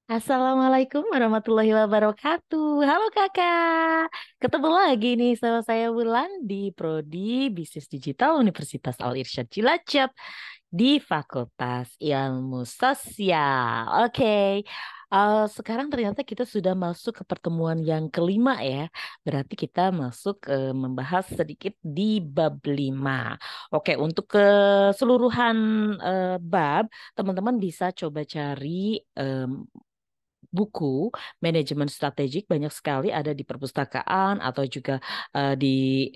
Assalamualaikum warahmatullahi wabarakatuh. Halo kakak, ketemu lagi nih sama saya Wulan di Prodi Bisnis Digital Universitas Al Irsyad Cilacap di Fakultas Ilmu Sosial. Oke, sekarang ternyata kita sudah masuk ke pertemuan yang kelima ya. Berarti kita masuk membahas sedikit di bab 5. Oke, untuk keseluruhan bab, teman-teman bisa coba cari buku manajemen strategik banyak sekali ada di perpustakaan atau juga di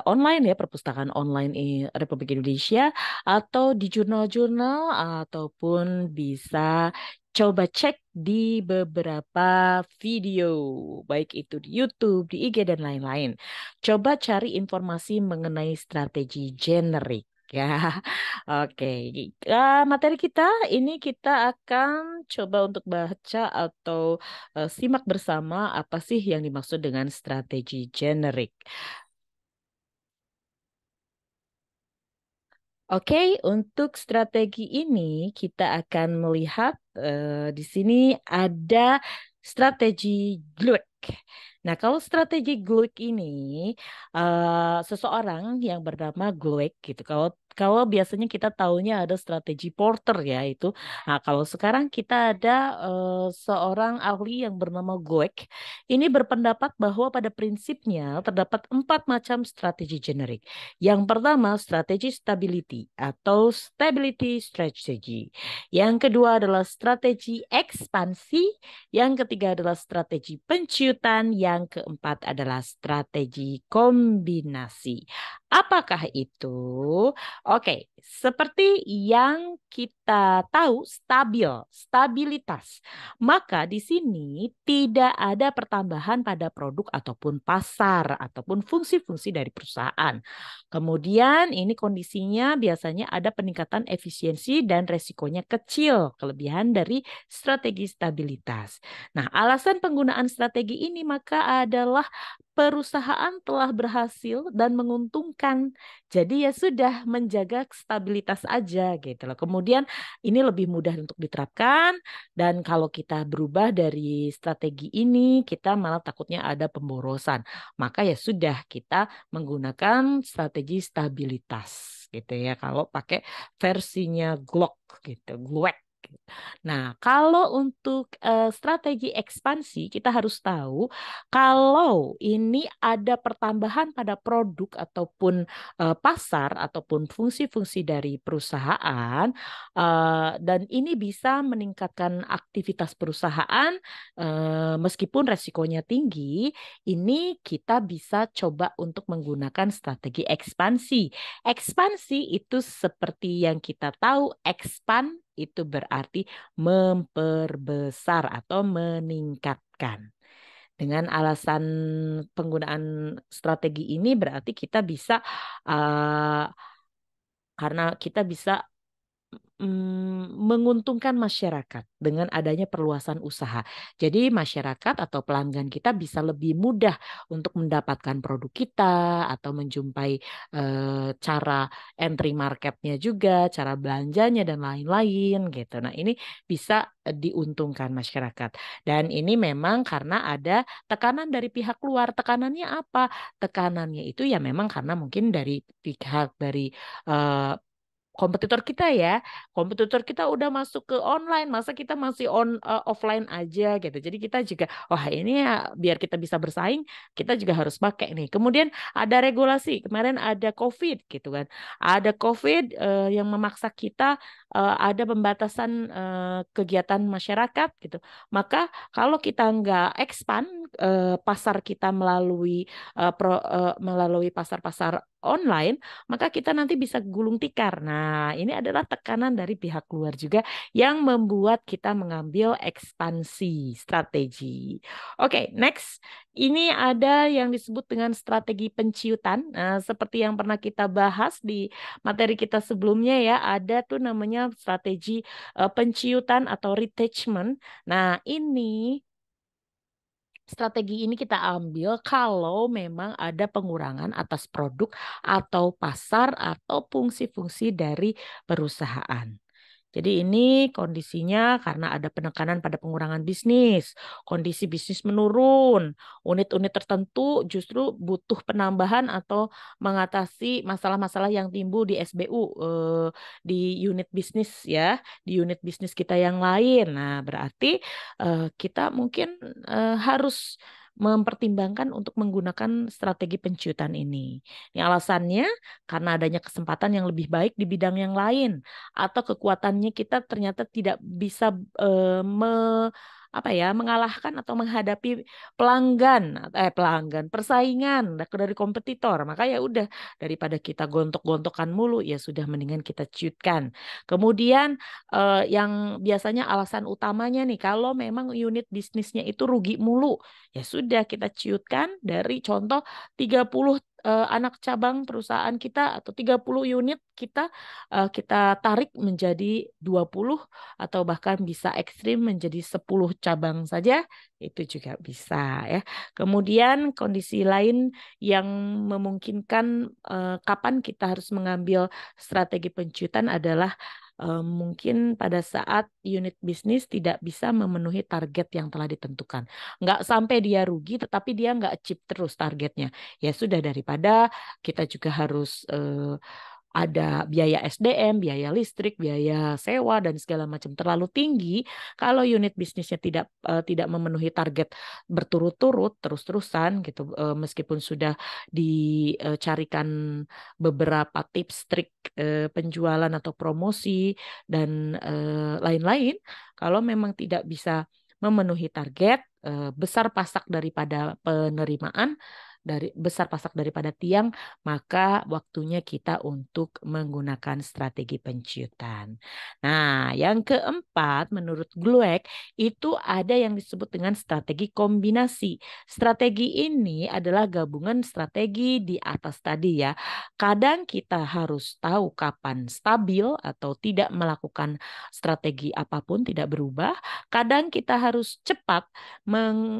online ya perpustakaan online Republik Indonesia atau di jurnal-jurnal ataupun bisa coba cek di beberapa video baik itu di YouTube, di IG dan lain-lain. Coba cari informasi mengenai strategi generik. Ya, oke. Materi kita ini kita akan coba untuk baca atau simak bersama apa sih yang dimaksud dengan strategi generik. Oke, untuk strategi ini kita akan melihat di sini ada strategi GLUIK. Nah, kalau strategi GLUIK ini seseorang yang bernama GLUIK gitu. Kalau biasanya kita taunya ada strategi Porter ya itu. Nah, kalau sekarang kita ada seorang ahli yang bernama GLUIK. Ini berpendapat bahwa pada prinsipnya terdapat 4 macam strategi generik. Yang pertama, strategi stability atau stability strategy. Yang kedua adalah strategi ekspansi. Yang ketiga adalah strategi penciutan. Yang keempat adalah strategi kombinasi. Apakah itu? Oke, seperti yang kita tahu, stabilitas. Maka di sini tidak ada pertambahan pada produk ataupun pasar ataupun fungsi-fungsi dari perusahaan. Kemudian ini kondisinya biasanya ada peningkatan efisiensi dan resikonya kecil, kelebihan dari strategi stabilitas. Nah, alasan penggunaan strategi ini maka adalah perusahaan telah berhasil dan menguntungkan. Jadi ya sudah menjaga stabilitas aja gitu loh. Kemudian ini lebih mudah untuk diterapkan dan kalau kita berubah dari strategi ini kita malah takutnya ada pemborosan. Maka ya sudah kita menggunakan strategi stabilitas gitu ya kalau pakai versinya GLOC gitu, GLOEK. Nah, kalau untuk strategi ekspansi kita harus tahu kalau ini ada pertambahan pada produk ataupun pasar ataupun fungsi-fungsi dari perusahaan dan ini bisa meningkatkan aktivitas perusahaan meskipun resikonya tinggi, ini kita bisa coba untuk menggunakan strategi ekspansi. Ekspansi itu seperti yang kita tahu, expand itu berarti memperbesar atau meningkatkan. Dengan alasan penggunaan strategi ini berarti kita bisa uh, karena kita bisa menguntungkan masyarakat dengan adanya perluasan usaha. Jadi masyarakat atau pelanggan kita bisa lebih mudah untuk mendapatkan produk kita atau menjumpai cara entry marketnya juga, cara belanjanya dan lain-lain gitu. Nah, ini bisa diuntungkan masyarakat. Dan ini memang karena ada tekanan dari pihak luar. Tekanannya apa? Tekanannya itu ya memang karena mungkin dari pihak dari eh, kompetitor kita ya, kompetitor kita udah masuk ke online, masa kita masih offline aja gitu. Jadi kita juga, wah ini ya biar kita bisa bersaing, kita juga harus pakai nih. Kemudian ada regulasi, kemarin ada COVID gitu kan, ada COVID yang memaksa kita ada pembatasan kegiatan masyarakat gitu. Maka kalau kita nggak expand pasar kita melalui melalui pasar-pasar online maka kita nanti bisa gulung tikar. Nah, ini adalah tekanan dari pihak luar juga yang membuat kita mengambil ekspansi strategi. Oke, next. Ini ada yang disebut dengan strategi penciutan. Nah, seperti yang pernah kita bahas di materi kita sebelumnya ya, ada tuh namanya strategi penciutan atau retachment. Nah, ini strategi ini kita ambil kalau memang ada pengurangan atas produk atau pasar atau fungsi-fungsi dari perusahaan. Jadi ini kondisinya karena ada penekanan pada pengurangan bisnis, kondisi bisnis menurun, unit-unit tertentu justru butuh penambahan atau mengatasi masalah-masalah yang timbul di SBU, di unit bisnis ya, di unit bisnis kita yang lain. Nah, berarti kita mungkin harus mempertimbangkan untuk menggunakan strategi penciutan ini. Ini alasannya karena adanya kesempatan yang lebih baik di bidang yang lain atau kekuatannya kita ternyata tidak bisa apa ya, mengalahkan atau menghadapi pelanggan persaingan dari kompetitor. Maka ya udah, daripada kita gontok-gontokan mulu, ya sudah mendingan kita ciutkan. Kemudian yang biasanya alasan utamanya nih, kalau memang unit bisnisnya itu rugi mulu, ya sudah kita ciutkan dari contoh 30 anak cabang perusahaan kita atau 30 unit kita tarik menjadi 20 atau bahkan bisa ekstrim menjadi 10 cabang saja, itu juga bisa ya. Kemudian kondisi lain yang memungkinkan kapan kita harus mengambil strategi penciutan adalah mungkin pada saat unit bisnis tidak bisa memenuhi target yang telah ditentukan. Nggak sampai dia rugi, tetapi dia nggak achieve terus targetnya. Ya sudah, daripada kita juga harus ada biaya SDM, biaya listrik, biaya sewa dan segala macam terlalu tinggi. Kalau unit bisnisnya tidak memenuhi target berturut-turut terus-terusan gitu, meskipun sudah dicarikan beberapa tips trik penjualan atau promosi dan lain-lain, kalau memang tidak bisa memenuhi target, besar pasak daripada penerimaan, besar pasak daripada tiang, maka waktunya kita untuk menggunakan strategi penciutan. Nah, yang keempat, menurut Glueck, itu ada yang disebut dengan strategi kombinasi. Strategi ini adalah gabungan strategi di atas tadi ya. Kadang kita harus tahu kapan stabil atau tidak melakukan strategi apapun, tidak berubah. Kadang kita harus cepat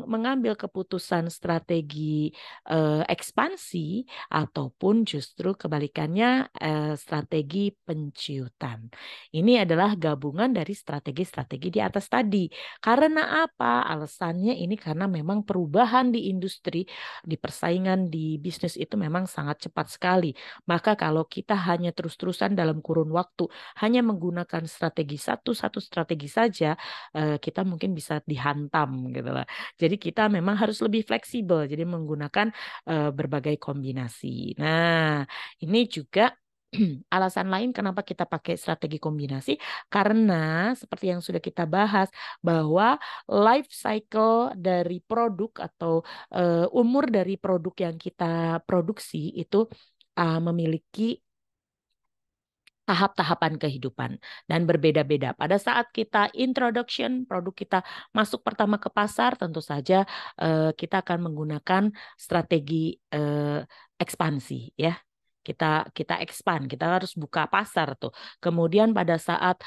mengambil keputusan strategi ekspansi ataupun justru kebalikannya strategi penciutan. Ini adalah gabungan dari strategi-strategi di atas tadi. Karena apa? Alasannya ini karena memang perubahan di industri, di persaingan di bisnis itu memang sangat cepat sekali. Maka kalau kita hanya terus-terusan dalam kurun waktu hanya menggunakan satu strategi saja, kita mungkin bisa dihantam gitu lah. Jadi kita memang harus lebih fleksibel. Jadi menggunakan berbagai kombinasi. Nah, ini juga alasan lain kenapa kita pakai strategi kombinasi, karena seperti yang sudah kita bahas bahwa life cycle dari produk atau umur dari produk yang kita produksi itu memiliki tahap-tahapan kehidupan dan berbeda-beda. Pada saat kita introduction produk kita masuk pertama ke pasar, tentu saja kita akan menggunakan strategi ekspansi ya. Kita expand, kita harus buka pasar tuh. Kemudian pada saat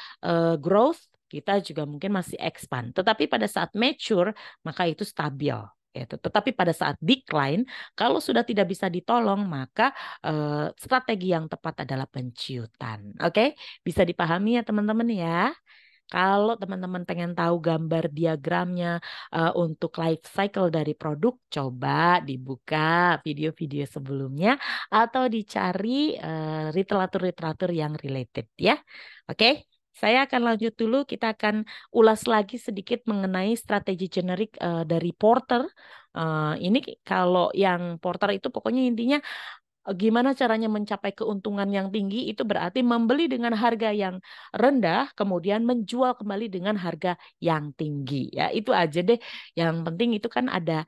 growth kita juga mungkin masih expand. Tetapi pada saat mature maka itu stabil. Gitu. Tetapi pada saat decline, kalau sudah tidak bisa ditolong, maka strategi yang tepat adalah penciutan. Oke, bisa dipahami ya teman-teman ya. Kalau teman-teman pengen tahu gambar diagramnya untuk life cycle dari produk, coba dibuka video-video sebelumnya atau dicari literatur-literatur yang related ya. Oke, saya akan lanjut dulu. Kita akan ulas lagi sedikit mengenai strategi generik dari Porter. Ini kalau yang Porter itu pokoknya intinya gimana caranya mencapai keuntungan yang tinggi, itu berarti membeli dengan harga yang rendah, kemudian menjual kembali dengan harga yang tinggi. Ya, itu aja deh. Yang penting itu kan ada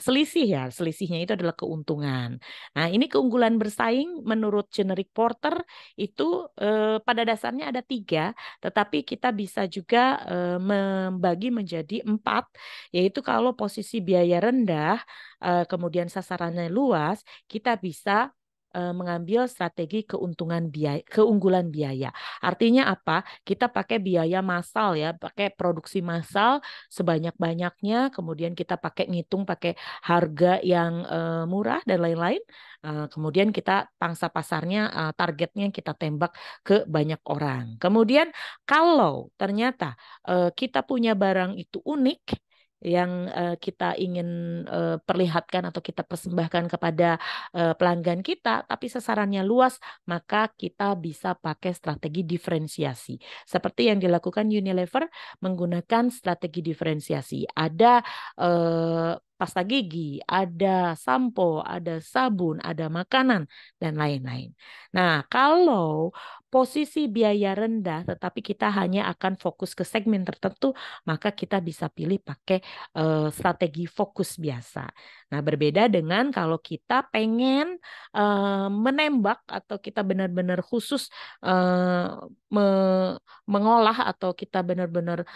selisih ya. Selisihnya itu adalah keuntungan. Nah, ini keunggulan bersaing menurut Generic Porter itu pada dasarnya ada tiga, tetapi kita bisa juga membagi menjadi empat, yaitu kalau posisi biaya rendah, kemudian sasarannya luas, kita bisa mengambil strategi keunggulan biaya. Artinya apa? Kita pakai biaya massal ya, pakai produksi massal sebanyak-banyaknya, kemudian kita pakai ngitung pakai harga yang murah dan lain-lain. Kemudian kita pangsa pasarnya, targetnya kita tembak ke banyak orang. Kemudian kalau ternyata kita punya barang itu unik yang kita ingin perlihatkan atau kita persembahkan kepada pelanggan kita, tapi sasarannya luas, maka kita bisa pakai strategi diferensiasi. Seperti yang dilakukan Unilever menggunakan strategi diferensiasi. Ada pasta gigi, ada sampo, ada sabun, ada makanan, dan lain-lain. Nah, kalau posisi biaya rendah, tetapi kita hanya akan fokus ke segmen tertentu, maka kita bisa pilih pakai strategi fokus biasa. Nah, berbeda dengan kalau kita pengen menembak atau kita benar-benar khusus eh, mengolah atau kita benar-benar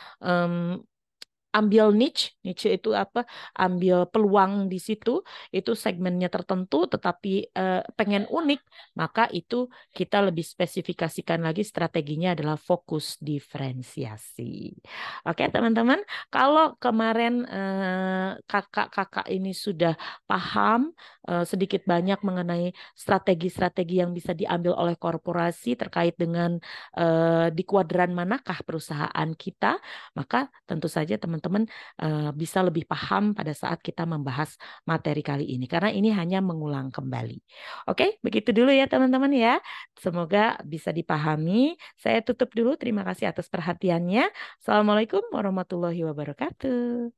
ambil niche, niche itu apa? Ambil peluang di situ, itu segmennya tertentu, tetapi pengen unik, maka itu kita lebih spesifikasikan lagi strateginya adalah fokus diferensiasi. Oke, teman-teman, kalau kemarin kakak-kakak ini sudah paham sedikit banyak mengenai strategi-strategi yang bisa diambil oleh korporasi terkait dengan di kuadran manakah perusahaan kita, maka tentu saja teman-teman bisa lebih paham pada saat kita membahas materi kali ini. Karena ini hanya mengulang kembali. Oke, begitu dulu ya teman-teman ya. Semoga bisa dipahami. Saya tutup dulu. Terima kasih atas perhatiannya. Assalamualaikum warahmatullahi wabarakatuh.